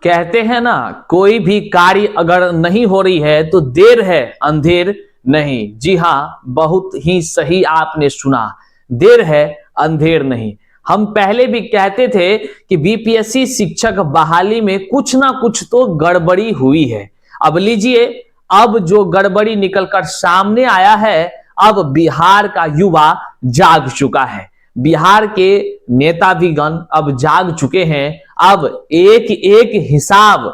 कहते हैं ना, कोई भी कार्य अगर नहीं हो रही है तो देर है अंधेर नहीं। जी हाँ, बहुत ही सही आपने सुना, देर है अंधेर नहीं। हम पहले भी कहते थे कि बीपीएससी शिक्षक बहाली में कुछ ना कुछ तो गड़बड़ी हुई है। अब लीजिए, अब जो गड़बड़ी निकलकर सामने आया है, अब बिहार का युवा जाग चुका है, बिहार के नेतागण अब जाग चुके हैं, अब एक एक हिसाब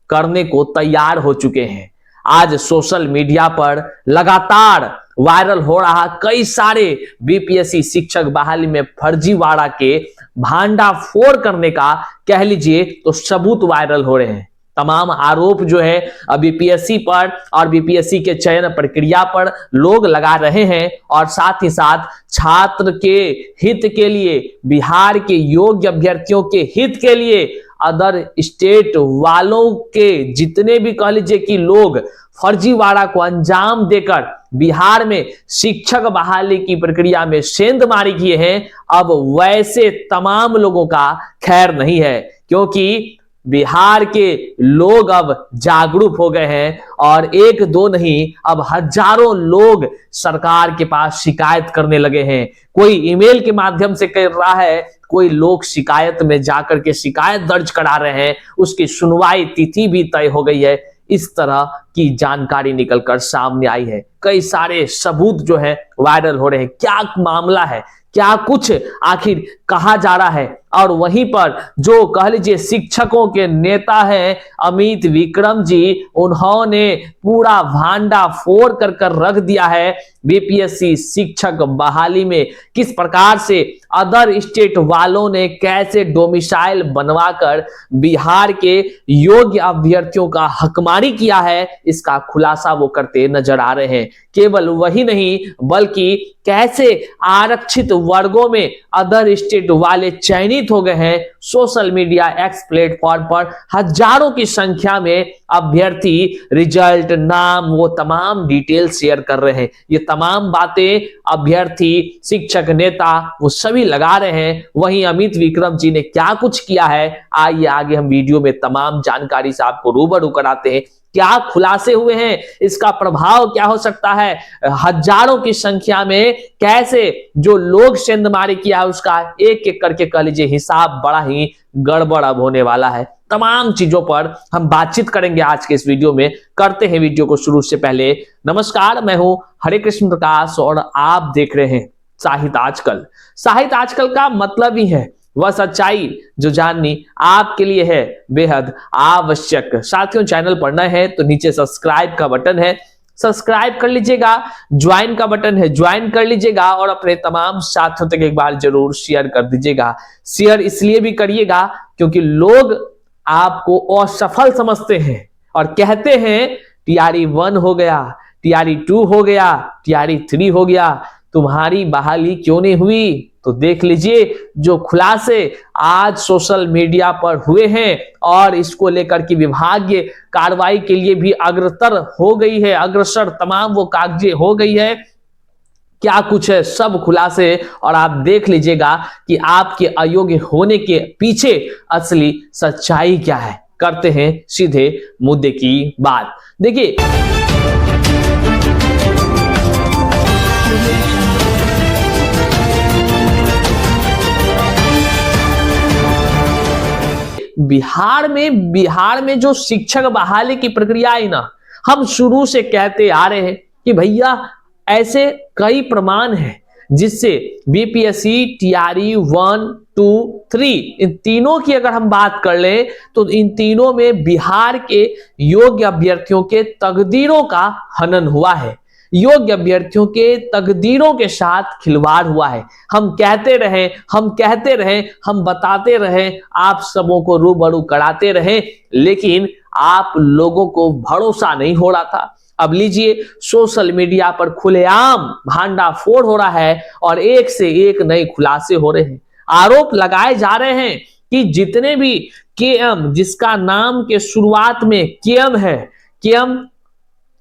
करने को तैयार हो चुके हैं। आज सोशल मीडिया पर लगातार वायरल हो रहा कई सारे बीपीएससी शिक्षक बहाली में फर्जीवाड़ा के भांडाफोड़ करने का कह लीजिए तो सबूत वायरल हो रहे हैं। तमाम आरोप जो है बीपीएससी पर और बीपीएससी के चयन प्रक्रिया पर लोग लगा रहे हैं, और साथ ही साथ छात्र के हित के लिए, बिहार के योग्य अभ्यर्थियों के हित के लिए अदर स्टेट वालों के जितने भी कह लीजिए कि लोग फर्जीवाड़ा को अंजाम देकर बिहार में शिक्षक बहाली की प्रक्रिया में सेंधमारी किए हैं, अब वैसे तमाम लोगों का खैर नहीं है, क्योंकि बिहार के लोग अब जागरूक हो गए हैं और एक दो नहीं, अब हजारों लोग सरकार के पास शिकायत करने लगे हैं। कोई ईमेल के माध्यम से कर रहा है, कोई लोग शिकायत में जाकर के शिकायत दर्ज करा रहे हैं, उसकी सुनवाई तिथि भी तय हो गई है। इस तरह की जानकारी निकलकर सामने आई है, कई सारे सबूत जो है वायरल हो रहे हैं। क्या मामला है, क्या कुछ आखिर कहा जा रहा है? और वहीं पर जो कह लीजिए शिक्षकों के नेता हैं अमित विक्रम जी, उन्होंने पूरा भांडा फोड़ कर रख दिया है बीपीएससी शिक्षक बहाली में। किस प्रकार से अदर स्टेट वालों ने कैसे डोमिसाइल बनवाकर बिहार के योग्य अभ्यर्थियों का हकमारी किया है, इसका खुलासा वो करते नजर आ रहे हैं। केवल वही नहीं, बल्कि कैसे आरक्षित वर्गों में अदर स्टेट वाले चयनित हो गए हैं। सोशल मीडिया एक्स प्लेटफॉर्म पर हजारों की संख्या में अभ्यर्थी रिजल्ट, नाम, वो तमाम डिटेल शेयर कर रहे हैं। ये तमाम बातें अभ्यर्थी, शिक्षक, नेता वो सभी लगा रहे हैं। वहीं अमित विक्रम जी ने क्या कुछ किया है, आइए आगे हम वीडियो में तमाम जानकारी से आपको रूबरू कराते हैं। क्या खुलासे हुए हैं, इसका प्रभाव क्या हो सकता है, हजारों की संख्या में कैसे जो लोग सेंधमारी किया है उसका एक एक करके कह लीजिए हिसाब बड़ा ही गड़बड़ अब होने वाला है। तमाम चीजों पर हम बातचीत करेंगे आज के इस वीडियो में। करते हैं वीडियो को शुरू से पहले। नमस्कार, मैं हूं हरे कृष्ण प्रकाश और आप देख रहे हैं साहित्य आजकल। साहित्य आजकल का मतलब ही है वह सच्चाई जो जाननी आपके लिए है बेहद आवश्यक। साथियों, चैनल पर नए हैं तो नीचे सब्सक्राइब का बटन है, सब्सक्राइब कर लीजिएगा, ज्वाइन का बटन है, ज्वाइन कर लीजिएगा और अपने तमाम साथियों तक एक बार जरूर शेयर कर दीजिएगा। शेयर इसलिए भी करिएगा क्योंकि लोग आपको असफल समझते हैं और कहते हैं टीआरई 1 हो गया, टीआरई 2 हो गया, टीआरई 3 हो गया, तुम्हारी बहाली क्यों नहीं हुई? तो देख लीजिए जो खुलासे आज सोशल मीडिया पर हुए हैं और इसको लेकर की विभागीय कार्रवाई के लिए भी अग्रसर हो गई है, अग्रसर तमाम वो कागजे हो गई है। क्या कुछ है सब खुलासे, और आप देख लीजिएगा कि आपके अयोग्य होने के पीछे असली सच्चाई क्या है। करते हैं सीधे मुद्दे की बात। देखिए, बिहार में जो शिक्षक बहाली की प्रक्रिया है ना, हम शुरू से कहते आ रहे हैं कि भैया ऐसे कई प्रमाण हैं जिससे बीपीएससी टीआरई 1, 2, 3 इन तीनों की अगर हम बात कर लें तो इन तीनों में बिहार के योग्य अभ्यर्थियों के तकदीरों का हनन हुआ है, योग्य अभ्यर्थियों के तकदीरों के साथ खिलवाड़ हुआ है। हम कहते रहे, हम बताते रहे, आप सबों को रूबरू कराते रहे, लेकिन आप लोगों को भरोसा नहीं हो रहा था। अब लीजिए, सोशल मीडिया पर खुलेआम भांडाफोड़ हो रहा है और एक से एक नए खुलासे हो रहे हैं। आरोप लगाए जा रहे हैं कि जितने भी केएम, जिसका नाम के शुरुआत में केएम है, केएम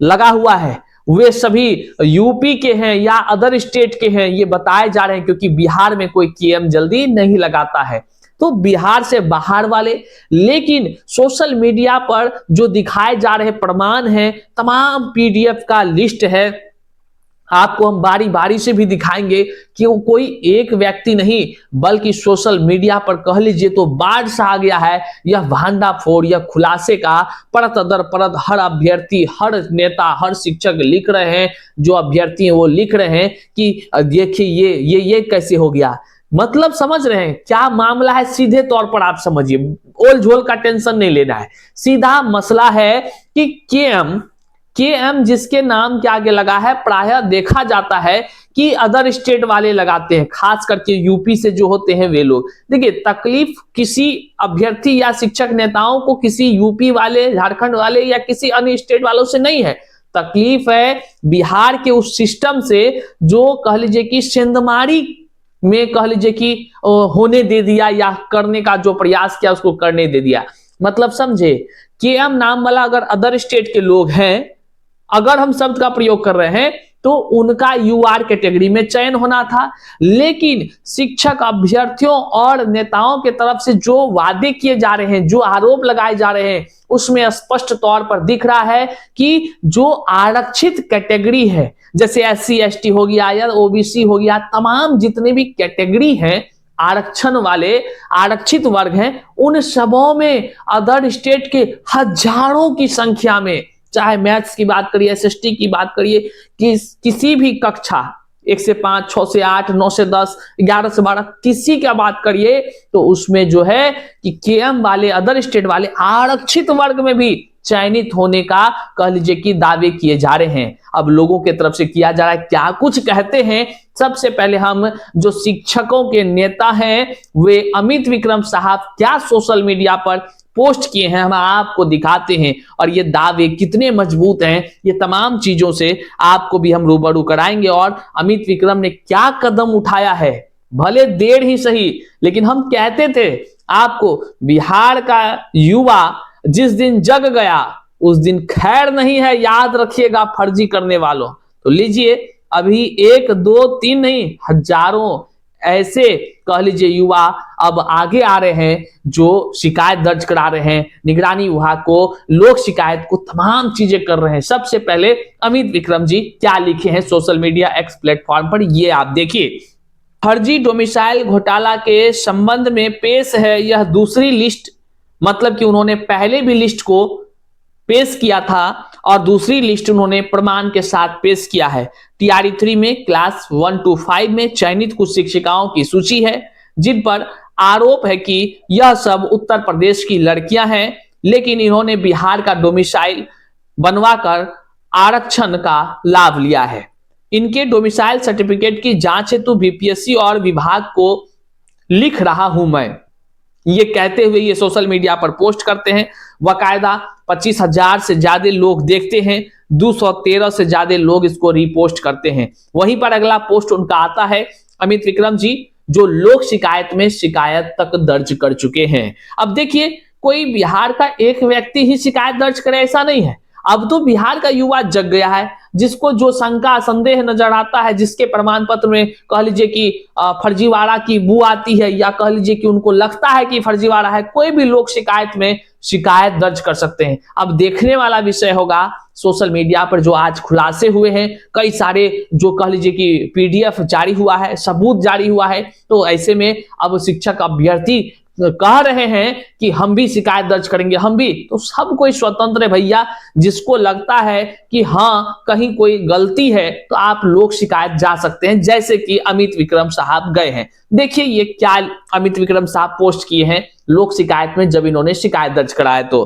लगा हुआ है, वे सभी यूपी के हैं या अदर स्टेट के हैं, ये बताए जा रहे हैं, क्योंकि बिहार में कोई केएम जल्दी नहीं लगाता है। तो बिहार से बाहर वाले। लेकिन सोशल मीडिया पर जो दिखाए जा रहे प्रमाण हैं, तमाम पीडीएफ का लिस्ट है, आपको हम बारी बारी से भी दिखाएंगे कि वो कोई एक व्यक्ति नहीं, बल्कि सोशल मीडिया पर कह लीजिए तो बाढ़ सा आ गया है। यह भांडाफोड़, यह खुलासे का परत दर परत हर अभ्यर्थी, हर नेता, हर शिक्षक लिख रहे हैं, जो अभ्यर्थी हैं वो लिख रहे हैं कि देखिए ये कैसे हो गया। मतलब समझ रहे हैं क्या मामला है, सीधे तौर पर आप समझिए, ओल झोल का टेंशन नहीं लेना है। सीधा मसला है कि केएम जिसके नाम के आगे लगा है, प्रायः देखा जाता है कि अदर स्टेट वाले लगाते हैं, खास करके यूपी से जो होते हैं वे लोग। देखिए, तकलीफ किसी अभ्यर्थी या शिक्षक नेताओं को किसी यूपी वाले, झारखंड वाले या किसी अन्य स्टेट वालों से नहीं है। तकलीफ है बिहार के उस सिस्टम से जो कह लीजिए कि सेंधमारी में कह लीजिए कि होने दे दिया, या करने का जो प्रयास किया उसको करने दे दिया। मतलब समझे, केएम नाम वाला अगर अदर स्टेट के लोग हैं, अगर हम शब्द का प्रयोग कर रहे हैं तो उनका यूआर कैटेगरी में चयन होना था। लेकिन शिक्षक अभ्यर्थियों और नेताओं के तरफ से जो वादे किए जा रहे हैं, जो आरोप लगाए जा रहे हैं, उसमें स्पष्ट तौर पर दिख रहा है कि जो आरक्षित कैटेगरी है, जैसे एससी एसटी हो गया या ओबीसी हो गया, तमाम जितने भी कैटेगरी हैं आरक्षण वाले, आरक्षित वर्ग हैं, उन सबों में अदर स्टेट के हजारों की संख्या में, चाहे मैथ्स की बात करिए, एसएसटी की बात करिए, किसी भी कक्षा 1 से 5, 6 से 8, 9 से 10, 11 से 12, किसी का बात करिए तो उसमें जो है कि केएम वाले, अदर स्टेट वाले आरक्षित वर्ग में भी चयनित होने का कह लीजिए कि दावे किए जा रहे हैं। अब लोगों के तरफ से किया जा रहा है, क्या कुछ कहते हैं। सबसे पहले हम जो शिक्षकों के नेता हैं वे अमित विक्रम साहब क्या सोशल मीडिया पर पोस्ट किए हैं हम आपको दिखाते हैं, और ये दावे कितने मजबूत हैं, ये तमाम चीजों से आपको भी हम रूबरू कराएंगे। और अमित विक्रम ने क्या कदम उठाया है, भले देर ही सही, लेकिन हम कहते थे आपको, बिहार का युवा जिस दिन जग गया उस दिन खैर नहीं है, याद रखिएगा फर्जी करने वालों। तो लीजिए, अभी 1, 2, 3 नहीं, हजारों ऐसे कह लीजिए युवा अब आगे आ रहे हैं जो शिकायत दर्ज करा रहे हैं निगरानी विभाग को, लोक शिकायत को, तमाम चीजें कर रहे हैं। सबसे पहले अमित विक्रम जी क्या लिखे हैं सोशल मीडिया एक्स प्लेटफॉर्म पर, ये आप देखिए। फर्जी डोमिसाइल घोटाला के संबंध में पेश है यह दूसरी लिस्ट, मतलब कि उन्होंने पहले भी लिस्ट को पेश किया था और दूसरी लिस्ट उन्होंने प्रमाण के साथ पेश किया है। टीआरई 3 में क्लास 1 to 5 में चयनित कुछ शिक्षिकाओं की सूची है जिन पर आरोप है कि यह सब उत्तर प्रदेश की लड़कियां हैं, लेकिन इन्होंने बिहार का डोमिसाइल बनवाकर आरक्षण का लाभ लिया है। इनके डोमिसाइल सर्टिफिकेट की जांच हेतु बीपीएससी और विभाग को लिख रहा हूं मैं, ये कहते हुए ये सोशल मीडिया पर पोस्ट करते हैं। बाकायदा 25,000 से ज्यादा लोग देखते हैं, 213 से ज्यादा लोग इसको रीपोस्ट करते हैं। वहीं पर अगला पोस्ट उनका आता है, अमित विक्रम जी जो लोक शिकायत में शिकायत तक दर्ज कर चुके हैं। अब देखिए, कोई बिहार का एक व्यक्ति ही शिकायत दर्ज करे ऐसा नहीं है, अब तो बिहार का युवा जग गया है, जिसको जो शंका संदेह नजर आता है, जिसके प्रमाण पत्र में कह लीजिए कि फर्जीवाड़ा की बू आती है, या कह लीजिए कि उनको लगता है कि फर्जीवाड़ा है, कोई भी लोग शिकायत में शिकायत दर्ज कर सकते हैं। अब देखने वाला विषय होगा सोशल मीडिया पर जो आज खुलासे हुए हैं, कई सारे जो कह लीजिए कि पीडीएफ जारी हुआ है, सबूत जारी हुआ है, तो ऐसे में अब शिक्षक अभ्यर्थी कह रहे हैं कि हम भी शिकायत दर्ज करेंगे, हम भी, तो सब कोई स्वतंत्र है भैया। जिसको लगता है कि हाँ कहीं कोई गलती है तो आप लोग शिकायत जा सकते हैं, जैसे कि अमित विक्रम साहब गए हैं। देखिए ये क्या अमित विक्रम साहब पोस्ट किए हैं लोक शिकायत में, जब इन्होंने शिकायत दर्ज कराया। तो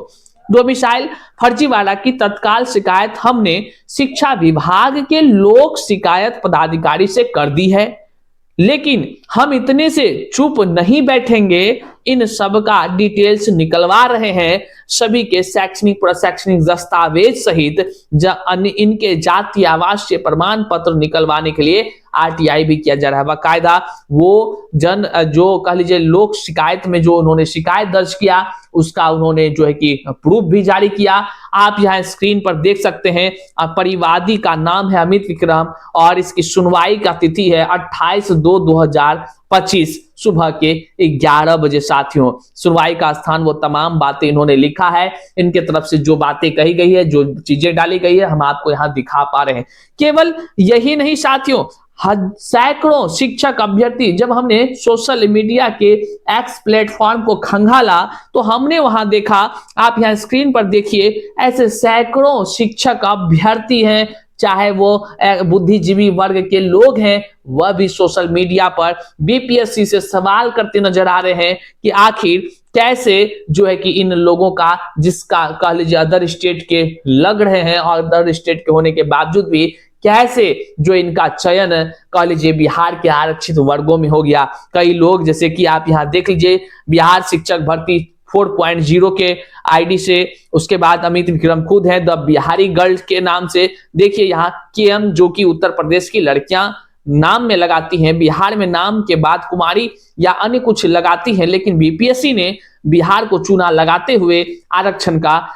डोमिसाइल फर्जीवाड़ा की तत्काल शिकायत हमने शिक्षा विभाग के लोक शिकायत पदाधिकारी से कर दी है, लेकिन हम इतने से चुप नहीं बैठेंगे, इन सब का डिटेल्स निकलवा रहे हैं। सभी के शैक्षणिक प्रशैक्षणिक दस्तावेज सहित इनके जाति आवासीय प्रमाण पत्र निकलवाने के लिए RTI भी किया जा रहा है। बाकायदा वो जो कह लीजिए लोक शिकायत में जो उन्होंने शिकायत दर्ज किया उसका उन्होंने जो है कि प्रूफ भी जारी किया। आप यहाँ स्क्रीन पर देख सकते हैं, परिवादी का नाम है अमित विक्रम और इसकी सुनवाई का तिथि है 28/2/2025 सुबह के 11 बजे। साथियों, सुनवाई का स्थान, वो तमाम बातें इन्होंने लिखा है, इनके तरफ से जो बातें कही गई है, जो चीजें डाली गई है, हम आपको यहाँ दिखा पा रहे हैं। केवल यही नहीं साथियों, सैकड़ों शिक्षक अभ्यर्थी, जब हमने सोशल मीडिया के एक्स प्लेटफॉर्म को खंगाला तो हमने वहां देखा, आप यहाँ स्क्रीन पर देखिए, ऐसे सैकड़ों शिक्षक अभ्यर्थी हैं, चाहे वो बुद्धिजीवी वर्ग के लोग हैं, वह भी सोशल मीडिया पर बीपीएससी से सवाल करते नजर आ रहे हैं कि आखिर कैसे जो है कि इन लोगों का, जिसका कह लीजिए अदर स्टेट के लग रहे हैं और अदर स्टेट के होने के बावजूद भी कैसे जो इनका चयन कह लीजिए बिहार के आरक्षित वर्गों में हो गया। कई लोग, जैसे कि आप यहाँ देख लीजिए, बिहार शिक्षक भर्ती 4.0 के आईडी से, उसके बाद अमित विक्रम खुद है द बिहारी गर्ल के नाम से, देखिए यहाँ केएम, जो कि उत्तर प्रदेश की लड़कियां नाम में लगाती हैं, बिहार में नाम के बाद कुमारी या अन्य कुछ लगाती हैं, लेकिन बीपीएससी ने बिहार को चुना लगाते हुए आरक्षण का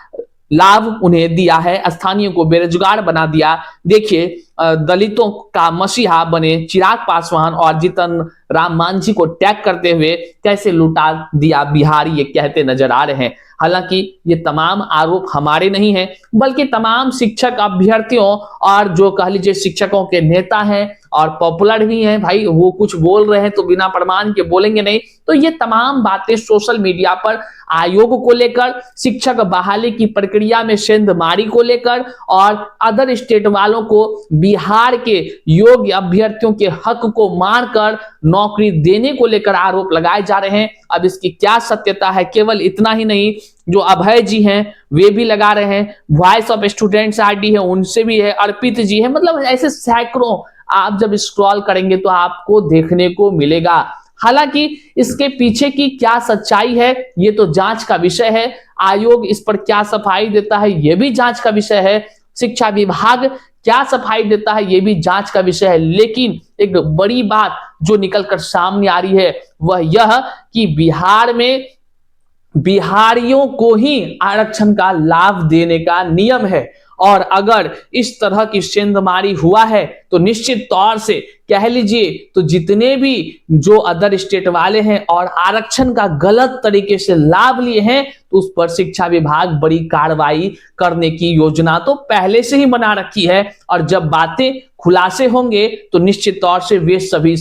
लाभ उन्हें दिया है, स्थानीय को बेरोजगार बना दिया। देखिए दलितों का मसीहा बने चिराग पासवान और जीतन राम मांझी को टैग करते हुए कैसे लुटा दिया बिहार, ये कहते नजर आ रहे हैं। हालांकि ये तमाम आरोप हमारे नहीं हैं, बल्कि तमाम शिक्षक अभ्यर्थियों और जो कह लीजिए शिक्षकों के नेता हैं और पॉपुलर भी हैं, भाई वो कुछ बोल रहे हैं तो बिना प्रमाण के बोलेंगे नहीं। तो ये तमाम बातें सोशल मीडिया पर आयोग को लेकर, शिक्षक बहाली की प्रक्रिया में सेंधमारी को लेकर और अदर स्टेट वालों को बिहार के योग्य अभ्यर्थियों के हक को मारकर नौकरी देने को लेकर आरोप लगाए जा रहे हैं। अब इसकी क्या सत्यता है, केवल इतना ही नहीं, जो अभय जी हैं वे भी लगा रहे हैं, वॉइस ऑफ स्टूडेंट्स आरडी है उनसे भी है, अर्पित जी है, मतलब ऐसे सैकड़ों आप जब स्क्रॉल करेंगे तो आपको देखने को मिलेगा। हालांकि इसके पीछे की क्या सच्चाई है ये तो जांच का विषय है, आयोग इस पर क्या सफाई देता है ये भी जांच का विषय है, शिक्षा विभाग क्या सफाई देता है ये भी जांच का विषय है। लेकिन एक बड़ी बात जो निकलकर सामने आ रही है वह यह कि बिहार में बिहारियों को ही आरक्षण का लाभ देने का नियम है, और अगर इस तरह की सेंधमारी हुआ है तो निश्चित तौर से कह लीजिए तो जितने भी जो अदर स्टेट वाले हैं और आरक्षण का गलत तरीके से लाभ लिए हैं तो उस पर शिक्षा विभाग बड़ी कार्रवाई करने की योजना तो पहले से ही बना रखी है, और जब बातें खुलासे होंगे तो निश्चित तौर से वे सभी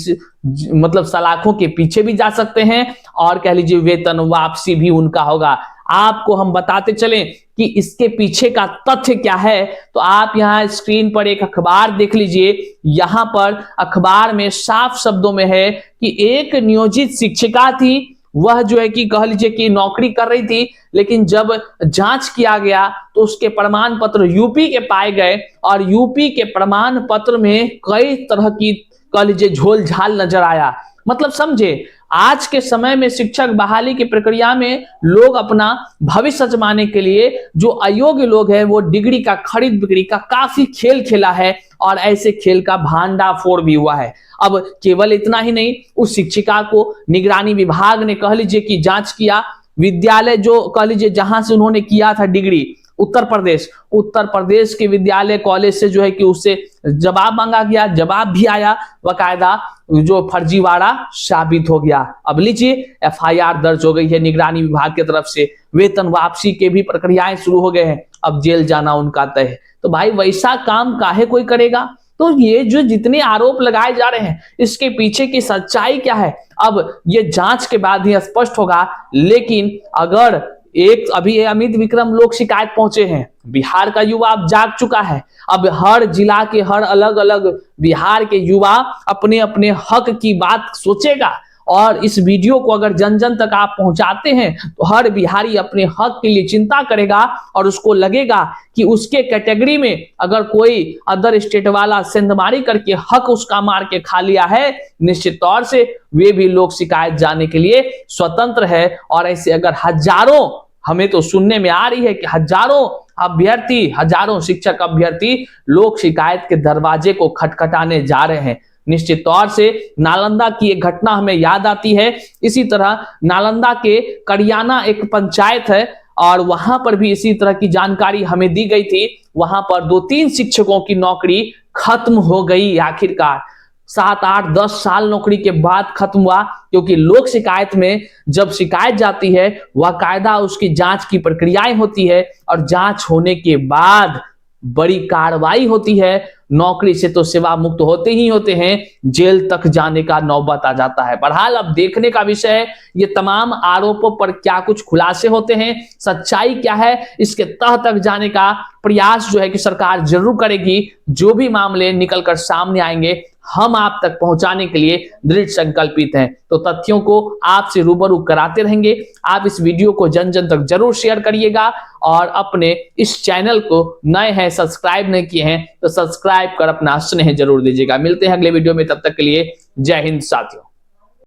मतलब सलाखों के पीछे भी जा सकते हैं और कह लीजिए वेतन वापसी भी उनका होगा। आपको हम बताते चलें कि इसके पीछे का तथ्य क्या है, तो आप यहाँ स्क्रीन पर एक अखबार देख लीजिए। यहाँ पर अखबार में साफ शब्दों में है कि एक नियोजित शिक्षिका थी, वह जो है कि कह लीजिए कि नौकरी कर रही थी, लेकिन जब जांच किया गया तो उसके प्रमाण पत्र यूपी के पाए गए और यूपी के प्रमाण पत्र में कई तरह की कह लीजिए झोल झाल नजर आया। मतलब समझे, आज के समय में शिक्षक बहाली की प्रक्रिया में लोग अपना भविष्य आजमाने के लिए जो अयोग्य लोग हैं वो डिग्री का खरीद बिक्री का काफी खेल खेला है और ऐसे खेल का भांडाफोड़ भी हुआ है। अब केवल इतना ही नहीं, उस शिक्षिका को निगरानी विभाग ने कह लीजिए कि जांच किया, विद्यालय जो कह लीजिए जहां से उन्होंने किया था डिग्री उत्तर प्रदेश के विद्यालय कॉलेज से जो है कि उससे जवाब मांगा गया, जवाब भी आया, बाकायदा जो फर्जीवाड़ा साबित हो गया। अब लीजिए एफआईआर दर्ज हो गई है निगरानी विभाग की तरफ से, वेतन वापसी के भी प्रक्रियाएं शुरू हो गए हैं, अब जेल जाना उनका तय है। तो भाई वैसा काम काहे कोई करेगा। तो ये जो जितने आरोप लगाए जा रहे हैं इसके पीछे की सच्चाई क्या है, अब ये जांच के बाद ही स्पष्ट होगा। लेकिन अगर एक अभी अमित विक्रम लोग शिकायत पहुंचे हैं, बिहार का युवा अब जाग चुका है, अब हर जिला के हर अलग अलग बिहार के युवा अपने अपने हक की बात सोचेगा, और इस वीडियो को अगर जन जन तक आप पहुंचाते हैं तो हर बिहारी अपने हक के लिए चिंता करेगा और उसको लगेगा कि उसके कैटेगरी में अगर कोई अदर स्टेट वाला सेंधमारी करके हक उसका मार के खा लिया है, निश्चित तौर से वे भी लोग शिकायत जाने के लिए स्वतंत्र है। और ऐसे अगर हजारों, हमें तो सुनने में आ रही है कि हजारों शिक्षक अभ्यर्थी लोक शिकायत के दरवाजे को खटखटाने जा रहे हैं, निश्चित तौर से नालंदा की एक घटना हमें याद आती है। इसी तरह नालंदा के करियाना एक पंचायत है और वहां पर भी इसी तरह की जानकारी हमें दी गई थी। वहां पर 2-3 शिक्षकों की नौकरी खत्म हो गई आखिरकार। 7-8-10 साल नौकरी के बाद खत्म हुआ, क्योंकि लोक शिकायत में जब शिकायत जाती है वह कायदा उसकी जांच की प्रक्रियाएं होती है और जांच होने के बाद बड़ी कार्रवाई होती है। नौकरी से तो सेवा मुक्त होते ही होते हैं, जेल तक जाने का नौबत आ जाता है। बहरहाल अब देखने का विषय है ये तमाम आरोपों पर क्या कुछ खुलासे होते हैं, सच्चाई क्या है, इसके तह तक जाने का प्रयास जो है कि सरकार जरूर करेगी। जो भी मामले निकलकर सामने आएंगे हम आप तक पहुंचाने के लिए दृढ़ संकल्पित हैं। तो तथ्यों को आपसे रूबरू कराते रहेंगे। आप इस वीडियो को जन जन तक जरूर शेयर करिएगा और अपने इस चैनल को नए हैं सब्सक्राइब नहीं किए हैं तो सब्सक्राइब कर अपना स्नेह जरूर दीजिएगा। मिलते हैं अगले वीडियो में, तब तक के लिए जय हिंद साथियों।